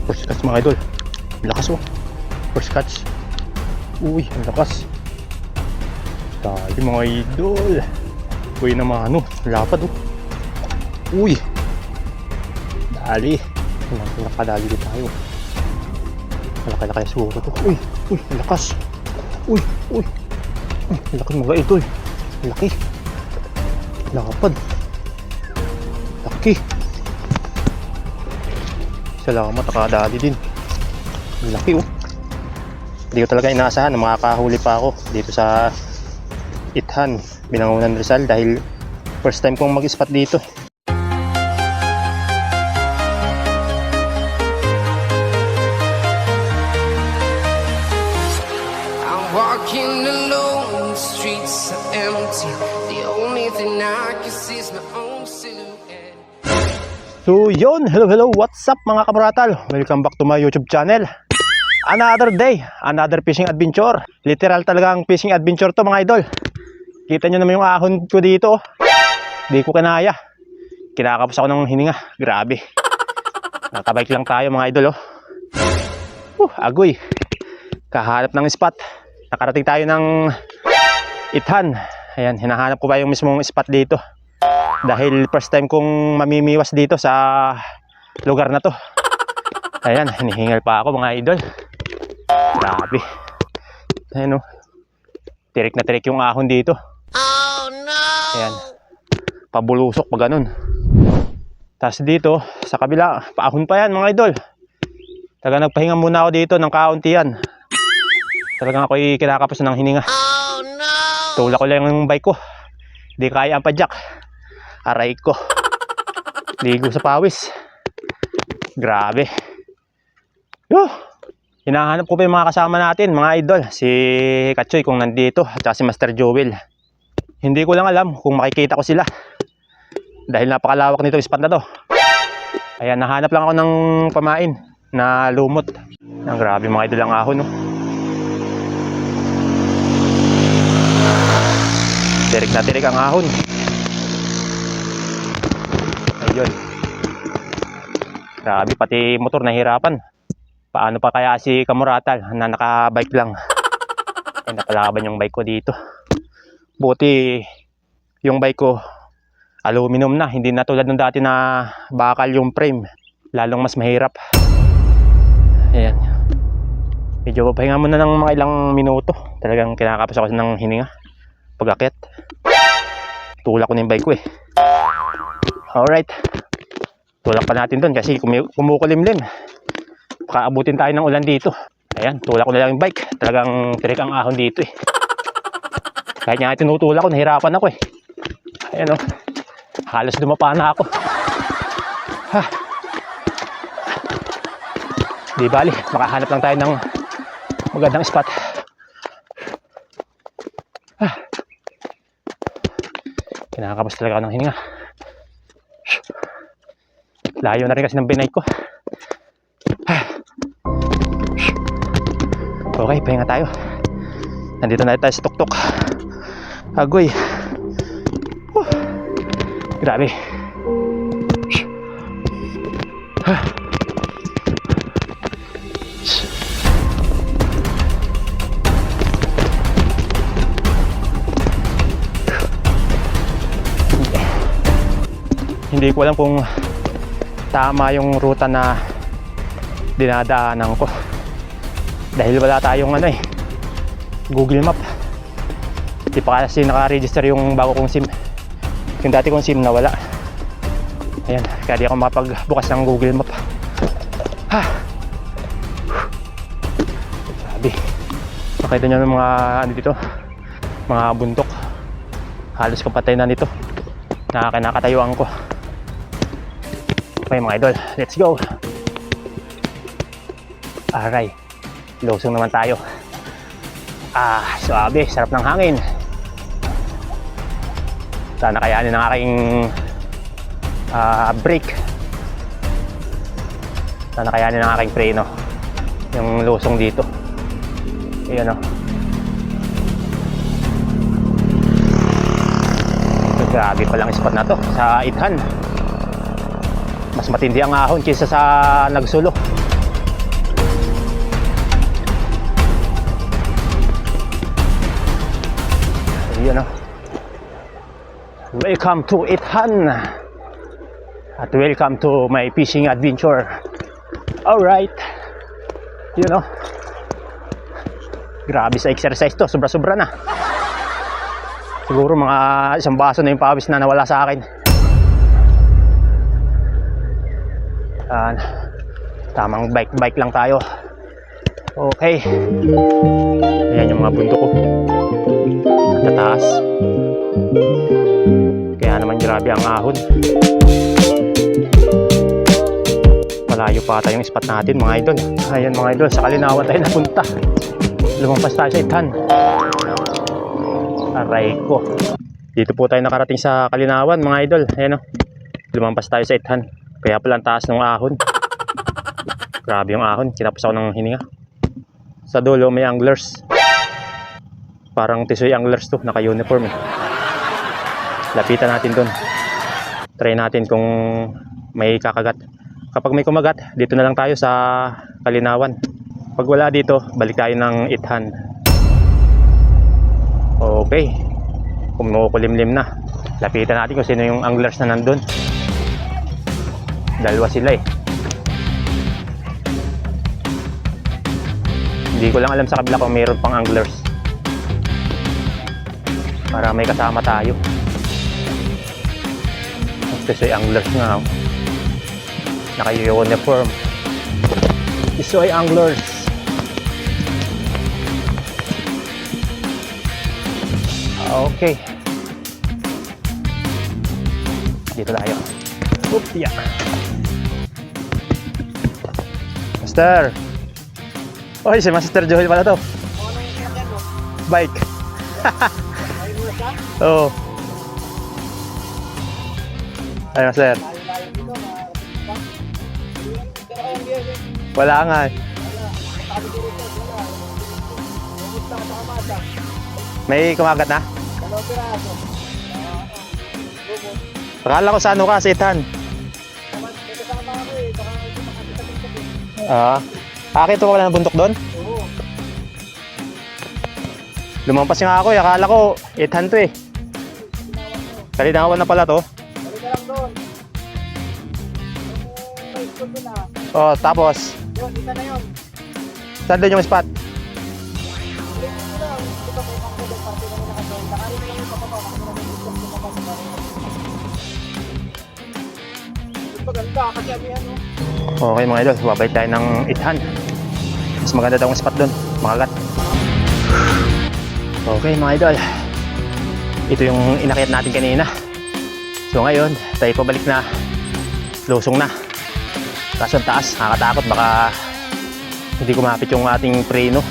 First catch mga idol. Lakas oh. First catch. Uy, ang lakas. Dali mga idol. Uy naman ano, lapad oh. Uy. Dali. Nakadali din tayo. Malaki-laki siguro to. Uy, uy, ang lakas. Uy, uy. Ang laki mga idol. Laki. Lapad. Laki. Salamat, nakadali din. Ang laki oh. Hindi ko talaga inaasahan na makakahuli pa ako dito sa Ithan, Binangonan, Rizal dahil first time kong mag-spot dito. Walking alone, the streets are empty. The only thing I can see is my own silhouette. So yun, hello, what's up mga kabratal? Welcome back to my YouTube channel. Another day, another fishing adventure. Literal talagang fishing adventure to mga idol. Kita nyo naman yung ahon ko dito. Di ko kinaya. Kinakapos ako ng hininga, grabe. Nakabike lang tayo mga idol oh. Agoy. Kahanap ng spot. Nakarating tayo ng Ithan. Ayan, hinahanap ko pa yung mismong spot dito. Dahil first time kong mamimiwas dito sa lugar na to. Ayan, hinihingal pa ako mga idol. Grabe. Ayan o. Tirik na tirik yung ahon dito. Oh no! Ayan. Pabulusok pa ganun. Tapos dito, sa kabila, paahon pa yan mga idol. Taga nagpahinga muna ako dito ng kauntian. Talagang ako'y kinakapos ng hininga. Oh no! Tulak ko lang yung bike ko. Di kaya ang padyak. Aray ko. Ligo sa pawis. Grabe. Hinahanap ko pa yung mga kasama natin, mga idol. Si Katsoy kung nandito, at si Master Joel. Hindi ko lang alam kung makikita ko sila. Dahil napakalawak nito yung spot na to. Ayan, nahanap lang ako ng pamain na lumot. Ang grabe mga idol ang ahon no. Tirik na tirik ang ahon. Ayun. Grabe, pati motor nahirapan. Paano pa kaya si Kamuratal na nakabike lang. Ay, napalaban yung bike ko dito. Buti yung bike ko aluminum na. Hindi na tulad ng dati na bakal yung frame. Lalong mas mahirap. Ayan. Medyo pahinga muna ng mga ilang minuto. Talagang kinakapos ako ng hininga. Pag-akit. Tulak ko na yung bike ko eh. Alright. Tulak pa natin doon kasi kumukulimlim. Baka abutin tayo ng ulan dito. Ayan, tulak ko na lang yung bike. Talagang tirik ang ahon dito eh. Kahit nga tinutulak ko, nahirapan ako eh. Ayan o. Halos dumapa na ako. Ha. Di bali, makahanap lang tayo ng magandang spot. Ha. Kinakapos talaga ako ng hininga. Layo na rin kasi ng binay ko. Okay, pahinga tayo. Nandito na tayo sa tuktok. Agoy. Grabe. Hindi ko alam kung tama yung ruta na dinadaanan ko. Dahil wala tayong Google Map. Di pa kasi naka-register yung bago kong SIM. Yung dati kong SIM nawala. Ayan, kaya di ako makapagbukas ng Google Map. Ha! Sabi. Makita nyo ng mga dito, mga bundok. Halos kapatay na nito. Kinakatayuan ko. Okay mga idol, let's go. Alright. Lusong naman tayo. Suabe, sarap ng hangin. Sana kayanin ng aking brake. Sana kayanin ng aking preno yung lusong dito. Ayan o. Grabe palang spot na to sa Ithan. Mas matindi ang ahon kaysa sa Nagsulo. Yun o. Welcome to Ithan. At welcome to my fishing adventure. Alright. Yun o. Grabe sa exercise to. Sobra-sobra na. Siguro mga isang baso na yung pawis na nawala sa akin. Tamang bike lang tayo. Okay. Ayan yung mga bundok ko. At taas. Kaya naman grabe ang ahon. Malayo pa tayong spot natin mga idol. Ayan mga idol, sa Kalinawan tayo napunta. Lumampas tayo sa Ithan. Aray ko. Dito po tayo nakarating sa Kalinawan mga idol. Ayan o. Lumampas tayo sa Ithan. Kaya pala ang taas ng ahon. Grabe yung ahon. Kinapos ako ng hininga. Sa dulo may anglers. Parang tisoy anglers to. Naka-uniform eh. Lapitan natin dun. Try natin kung may kakagat. Kapag may kumagat, dito na lang tayo sa Kalinawan. Pag wala dito, balik tayo ng Ithan. Okay. Kumukulimlim na. Lapitan natin kung sino yung anglers na nandun. Dalawa sila eh. Hindi ko lang alam sa kabila kung mayroon pang anglers. Para may kasama tayo. Tisoy anglers nga. Naka-uniform. Tisoy anglers. Okay. Dito tayo. Oop, yeah. Master. Oy, si Master Joel pala to. Bike. Oo. Ay, Master. Wala nga. May kumagat na? Akala ko sa ano ka, sa Ithan. Akit ko wala ng bundok doon? Lumampas nga ako, akala ko 800 to eh. Kalinawan na pala to. Oh, tapos saan doon yung spot? Okay mga idol, babalik tayo ng Ithan. Mas maganda daw ang spot doon, makagat. Okay mga idol, ito yung inakyat natin kanina. So ngayon, tayo pabalik na. Lusong na. Kaso ang taas, nakakatakot, baka hindi kumapit yung ating preno.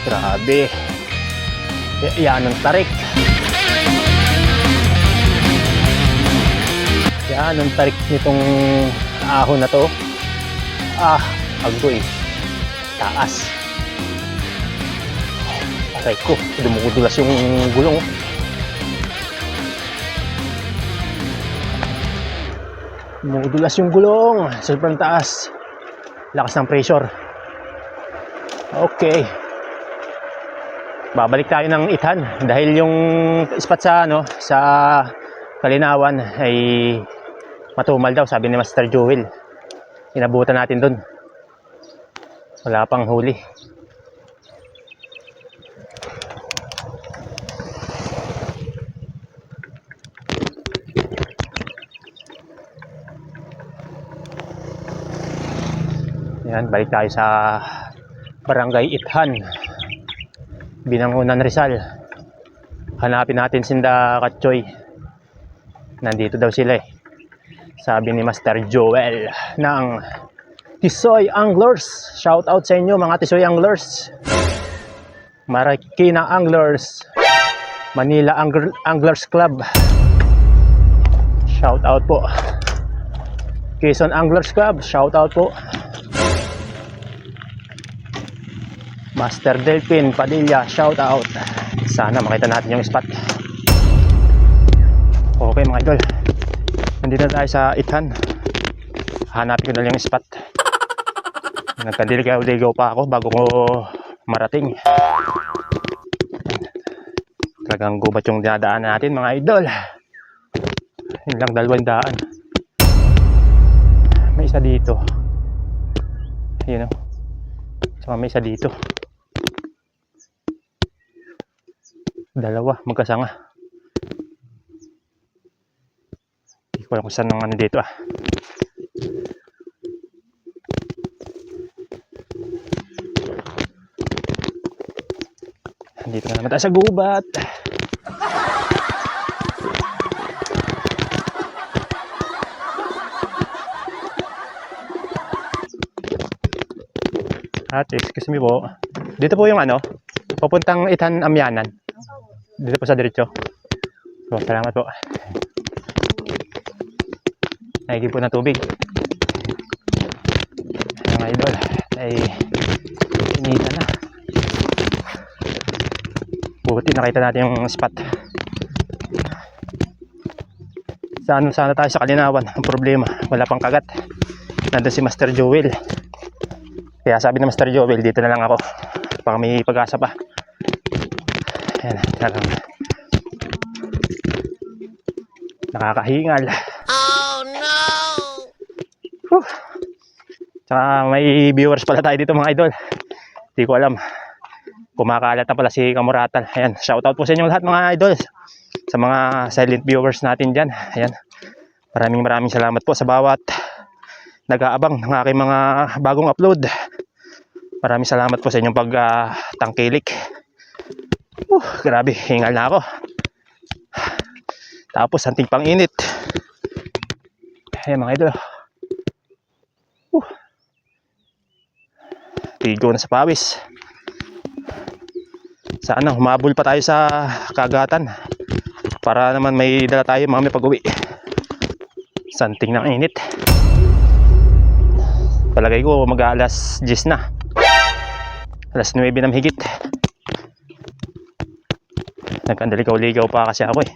Grabe. Yan ang tarik. Yan ang tarik nitong ahon na to. Agoy. Taas. Aray ko, dumudulas yung gulong. Dumudulas yung gulong. Sobrang taas. Lakas ng pressure. Okay. Babalik tayo ng Ithan dahil yung spot sa sa Kalinawan ay matumal daw, sabi ni Master Joel. Inabutan natin dun. Wala pang huli. Yan, balik tayo sa Barangay Ithan, Binangonan, Rizal. Hanapin natin sinda Katchoy. Nandito daw sila eh. Sabi ni Master Joel ng Tisoy Anglers. Shout out sa inyo mga Tisoy Anglers. Marikina Anglers. Manila Anglers Club. Shout out po. Quezon Anglers Club. Shout out po. Master Delphin Padilla, shout out. Sana makita natin yung spot. Okay mga idol, nandito na tayo sa Ithan. Hanapin ko na lang yung spot. Nagkandiligaw-ligaw pa ako bago ko marating. Talagang gubat yung dinadaan natin mga idol. Yun lang, 2 daan. May isa dito. Yun o. Saka may isa dito. 2 magkasanga. Hindi ko alam kung saan ang ano dito ah. Dito na naman tayo sa gubat. Ate, excuse me po. Dito po yung ano, papuntang Itan Amyanan. Dito po sa diretso. So, salamat po. Naigib po ng tubig. Mga idol, ay inita na. Buti nakita natin yung spot. Sana tayo sa Kalinawan. Ang problema, wala pang kagat. Nandun si Master Joel. Kaya sabi ng Master Joel, dito na lang ako. Baka may pag-asa pa. Ayan, talagang nakakahingal. Oh no! Whew. Tsaka may viewers pala tayo dito mga idol. Hindi ko alam. Kumakalat na pala si Kamuratal. Ayan, shoutout po sa inyo lahat mga idol. Sa mga silent viewers natin dyan. Ayan, maraming salamat po sa bawat nag-aabang ng aking mga bagong upload. Maraming salamat po sa inyong pagtangkilik. Grabe, hingal na ako. Tapos anting pang init. Ayan mga idol. Tigo na sa pawis. Sana humabol pa tayo sa kagatan para naman may dala tayo mamaya pag-uwi. Santing ng init. Palagay ko mag-alas 10 na. Alas 9 na mahigit. Nagkandaligaw-ligaw pa kasi ako eh.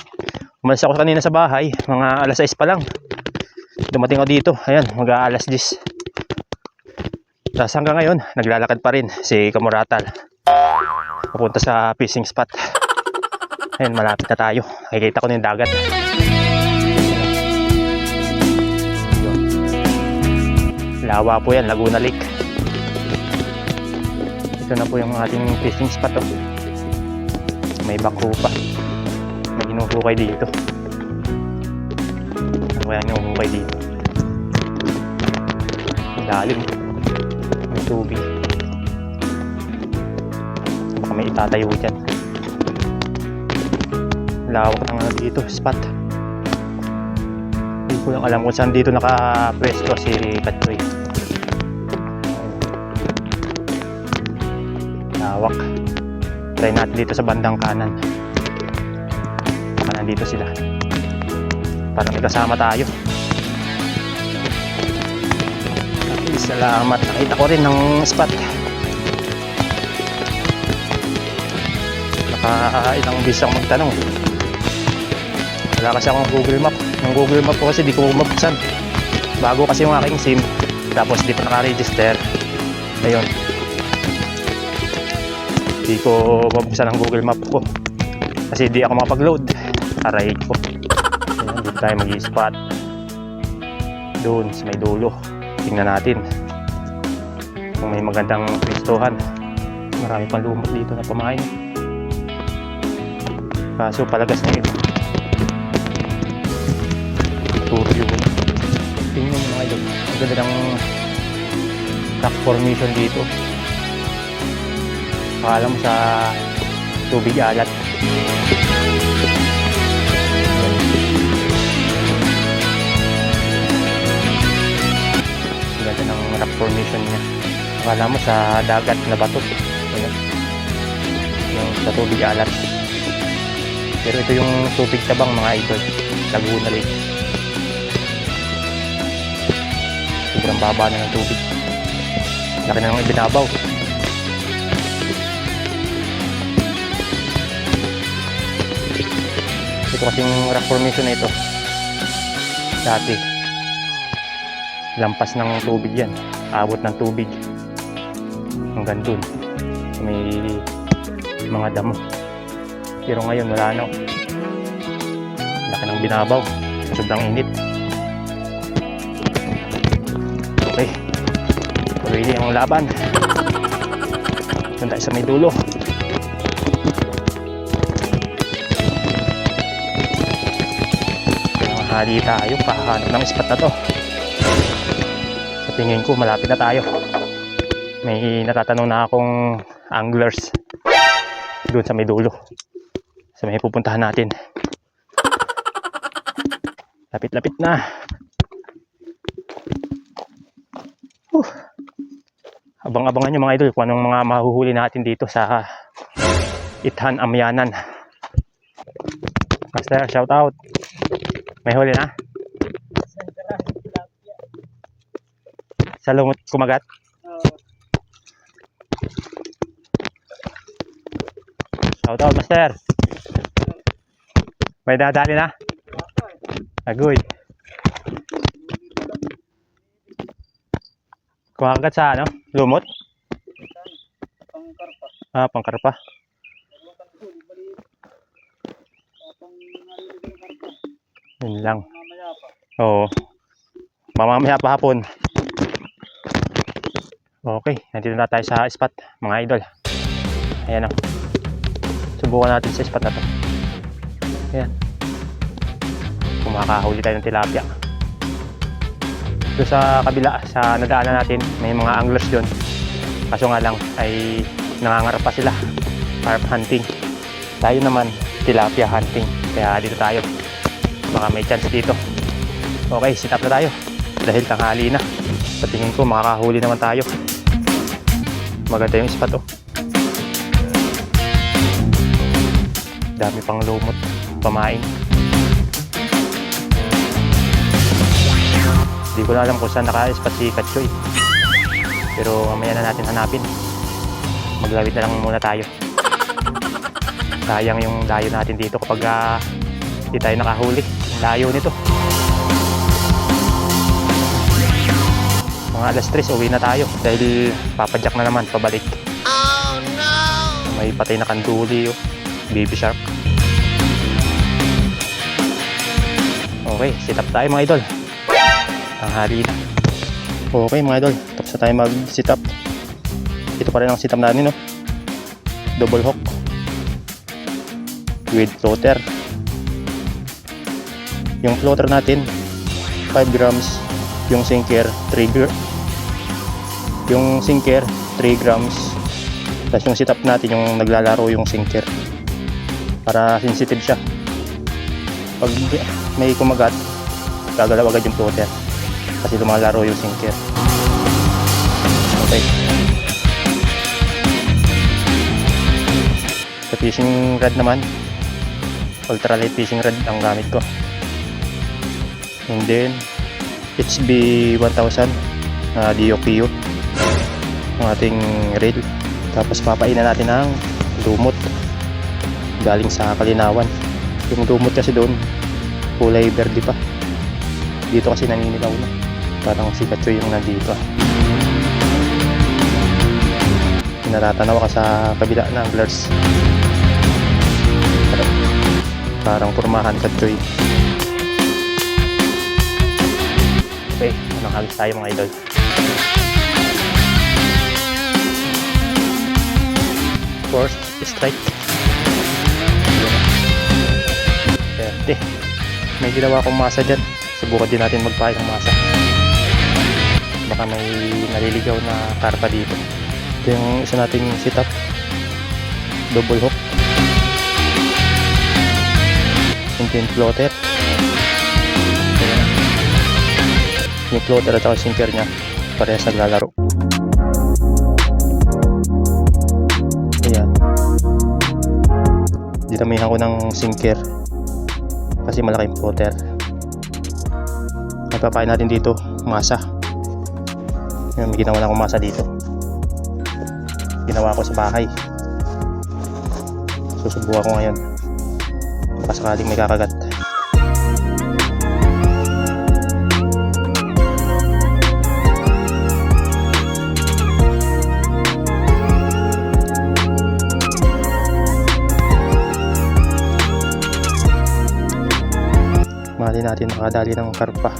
Umalis ako kanina sa bahay, mga alas 6 pa lang. Dumating ako dito, ayan, mag-alas 10. Tapos hanggang ngayon, naglalakad pa rin si Kamuratal. Papunta sa fishing spot. Ayun, malapit na tayo. Nakikita ko na yung dagat. Yun. Lawa po yan, Laguna Lake. Ito na po yung ating fishing spot. Oh. May bako pa. May inuhukay dito. Ano kaya inuhukay dito? Lalim. May tubig. Baka may itatayo dyan. Lawak ng ano dito, spot. Hindi ko lang alam kung saan dito nakapwesto si Katsoy. Lawak. Try natin dito sa bandang kanan. Baka nandito sila. Parang may kasama tayo. Okay, salamat. Nakita ko rin ng spot. Ilang bis ako magtanong. Wala kasi akong Google Map. Yung Google Map ko kasi di ko mabuksan. Bago kasi yung aking SIM. Tapos di pa naka-register. Ayun. Di ko mabuksan ang Google Map ko. Kasi di ako makapag-load. Aray ko. Ayun, dito tayo mag-i-spot. Doon sa may dulo. Tingnan natin. Kung may magandang pwestuhan. Marami pang lumot dito na pamain. Kaso palagas na yun. Turo yun. Tingnan mo mga idol. Ang ganda ng rock formation dito. Akala mo sa tubig alat. Ang ganda ng rock formation niya. Akala mo sa dagat na bato. Yung sa tubig alat. Pero ito yung tubig tabang mga idol. Laguna Lake. Sobrang baba na ng tubig. Laki na ng ibinabaw. Ito kasing rock formation na ito. Dati. Lampas ng tubig yan. Abot ng tubig. hanggang dun. May mga damo. Pero ngayon wala na. Laki ng binabaw. Sobrang init. Okay. Tuloy din ang laban. Doon tayo sa may dulo. Hali tayo, pahanap ng spot na to. Sa tingin ko malapit na tayo. May natatanong na akong anglers doon sa may dulo, sa may pupuntahan natin. Lapit-lapit na. Abang-abangan nyo mga idol kung anong mga mahuhuli natin dito sa Ithan Amyanan. Master, shout out. May huli na? Sa lumot kumagat? Shout out, Master. May dadali na? Agoy. Kumagat sa ano? Lumot? Pangkarpa. Ah, pangkarpa. Yun lang. Mamaya pa. Oo. Mamamaya pa hapon. Okay, nandito na tayo sa spot, mga idol. Ayan o. Subukan natin sa spot na to. Ayan. Kumakahuli tayo ng tilapia. Doon sa kabila, sa nadaanan natin, may mga anglers doon. Kaso nga lang, ay nangangarap pa sila. Carp hunting. Tayo naman, tilapia hunting. Kaya dito tayo. Baka may chance dito. Okay, sit up na tayo. Dahil tanghali na. Sa tingin ko, makakahuli naman tayo. Maganda yung spot oh. Dami pang lumot. Pamain. Hindi ko na alam kung saan naka-spot si Katchoy. Pero mamaya na natin hanapin. Maglawid na lang muna tayo. Sayang yung dayo natin dito kapag hindi tayo nakahuli. Layo nito. Mga alas 3 uwi na tayo dahil papadyak na naman pabalik. Oh no! May patay na kanduli oh. Baby shark. Okay, sit up tayo mga idol. Tanghali na. Okay mga idol, tapos na tayo mag sit up. Ito pa rin ang sit up natin no. Double hook with floater. Yung floater natin 5 grams, yung sinker 3 grams, tapos yung sit up natin yung naglalaro yung sinker para sensitive siya. Pag may kumagat, gagalaw agad yung floater kasi lumalaro yung sinker. Okay, sa fishing rod naman, ultralight fishing rod ang gamit ko. And then HB 1000 DOPU ang ating reel. Tapos papainan natin ng lumot galing sa Kalinawan. Yung lumot kasi doon kulay verde pa, dito kasi naninilaw na. Parang si Katchoy yung nandito. Natatanaw ka sa kabila ng anglers. Parang kurmahan Katchoy. Okay, anong halos tayo mga idol. First strike. Pwede. May ginawa akong masa dyan. Subukan din natin magpahay ng masa. Baka may naliligaw na karpa dito. Ito yung isa nating sit up. Double hook. Sinkin floater. Yung floater at saka sinker nya parehas naglalaro. Ayan, dinamihan ko ng sinker kasi malaki yung floater. Ipapain natin dito masa. May ginawa na akong masa dito, ginawa ko sa bahay. Susubukan ko ngayon baka sakaling may kakagat. Mali natin makadali ng karpa.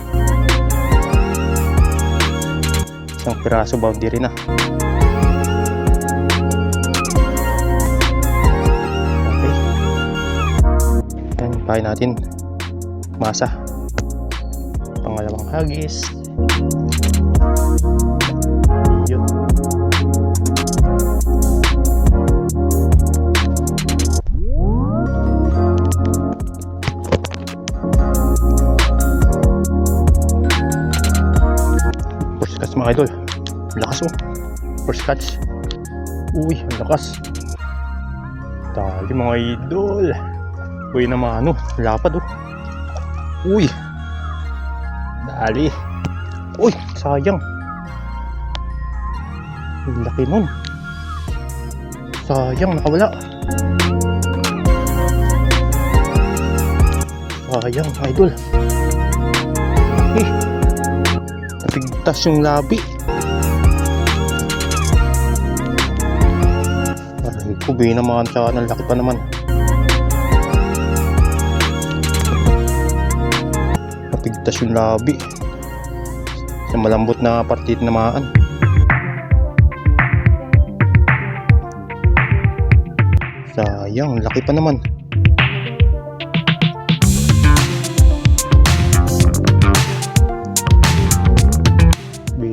Isang piraso boundary na. Okay. Yan, pahay natin. Masa. Pangalawang hagis. Yun. First catch mga idol. Lakas oh. First catch. Uy, ang lakas. Tali mga idol. Uy naman ano, lapad oh. Uy. Dali. Uy, sayang. Ang laki nun. Sayang, nakawala. Sayang, idol. Napigtas yung labi. Aray ko, naman siya. Ang laki pa naman. Napigtas yung labi. Sa malambot na parte tinamaan. Sayang, laki pa naman.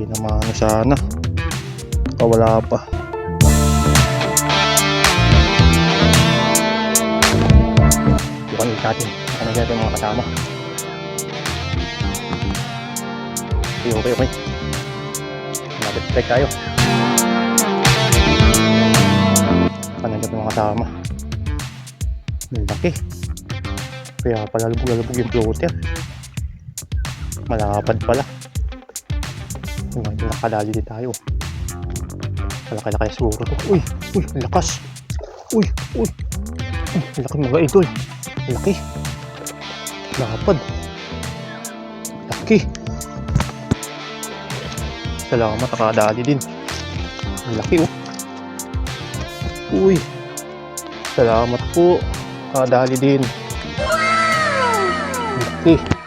Naman sana. Wala pa. Bukan natin. Ano natin mga kasama. Okay. Nag-strike tayo. Ano natin mga kasama. Laki. Kaya pala lubog-lubog yung floater. Malapad pala. Nakadali din tayo. Malaki-laki siguro to. Uy, ang lakas. Uy, ang laki mga idol. Laki. Lapad. Laki. Salamat, nakadali din. Ang laki oh. Uy. Salamat po. Nakadali din. Laki.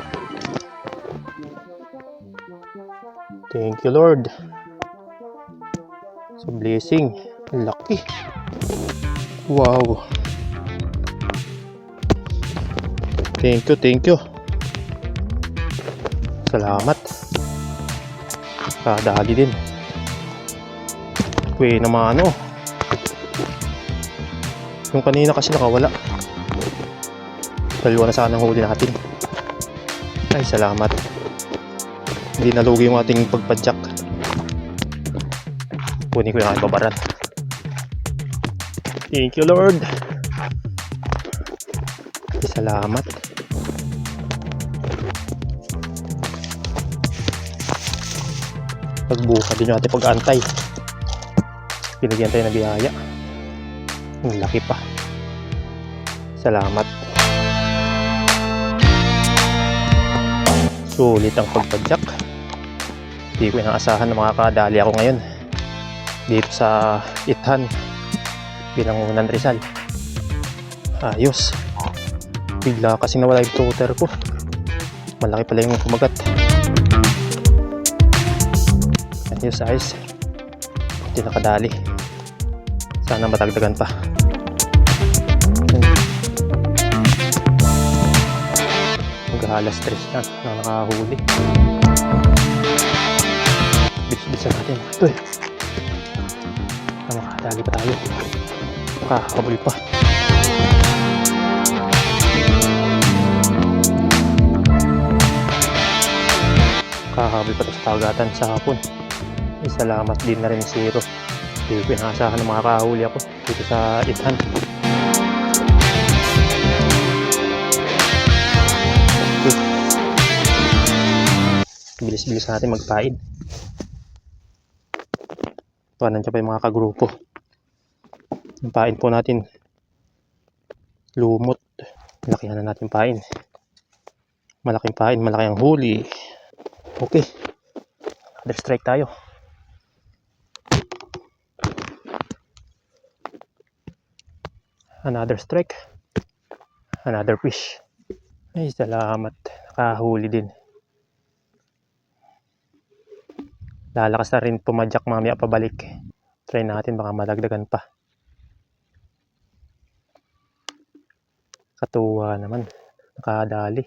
Thank you, Lord. Sa blessing. Laki. Wow. Thank you. Salamat. Kadali din. Kuya naman ano. Yung kanina kasi nakawala. Dalawa na sana ang huli natin. Ay, salamat. Hindi nalugi yung ating pagpadyak. Kunin ko yung aking babaran. Thank you, Lord. Salamat. Pagbuka din yung ating pag-antay. Pinagyan tayo ng biyaya. Ang laki pa. Salamat. Sulit ang pagpadyak. Hindi ko inaasahan na makakadali ako ngayon dito sa Ithan, Binangonan, Rizal. Ayos. Bigla kasi nawala yung floater ko. Malaki pala yung kumagat. Ayos. Hindi nakadali. Sana matagdagan pa. Maghahalas stress na nakahuli. Bilis-bilisan natin. Ito makadali pa tayo. Makakabuli pa. Makakabuli pa ito sa tagatan sa hapon. Salamat din na rin si Zero. Hindi ko inaasahan na makakahuli ako dito sa Ithan. Bilis-bilis natin magpain. Tuwanan siya pa yung mga kagrupo. Yung pain po natin lumot. Lakihan na natin pain. Malaking pain, malaki ang huli. Okay. Other strike tayo. Another strike. Another fish. Ay, salamat. Kahuli din. Lalakas na rin pumadyak mamaya pabalik. Try natin, baka madagdagan pa. Katuwa naman. Nakadali.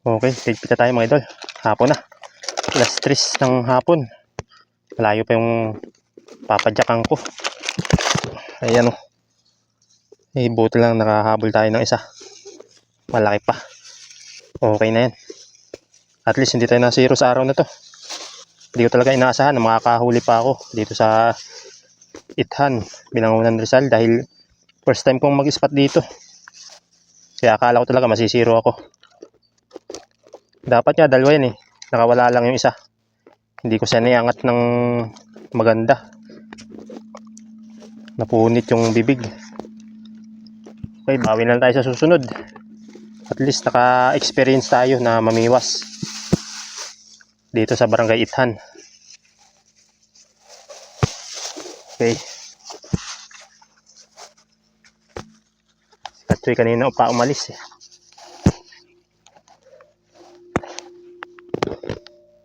Okay, tigpita tayo mga idol. Hapon na. Alas 3 ng hapon. Malayo pa yung papadyakan ko. Ayan o. Buti lang nakahabol tayo ng isa. Malaki pa. Okay na yan. At least hindi tayo nasiro sa araw na to. Hindi ko talaga inaasahan na makakahuli pa ako dito sa Ithan, Binangonan, Rizal, dahil first time kong mag-spot dito. Kaya akala ko talaga masisiro ako. Dapat nga dalawa yan eh. Nakawala lang yung isa. Hindi ko siya naiangat ng maganda. Napunit yung bibig. Okay, bawi na lang tayo sa susunod. At least naka-experience tayo na mamiwas dito sa Barangay Ithan. Okay. Si Katsoy kanina pa umalis eh.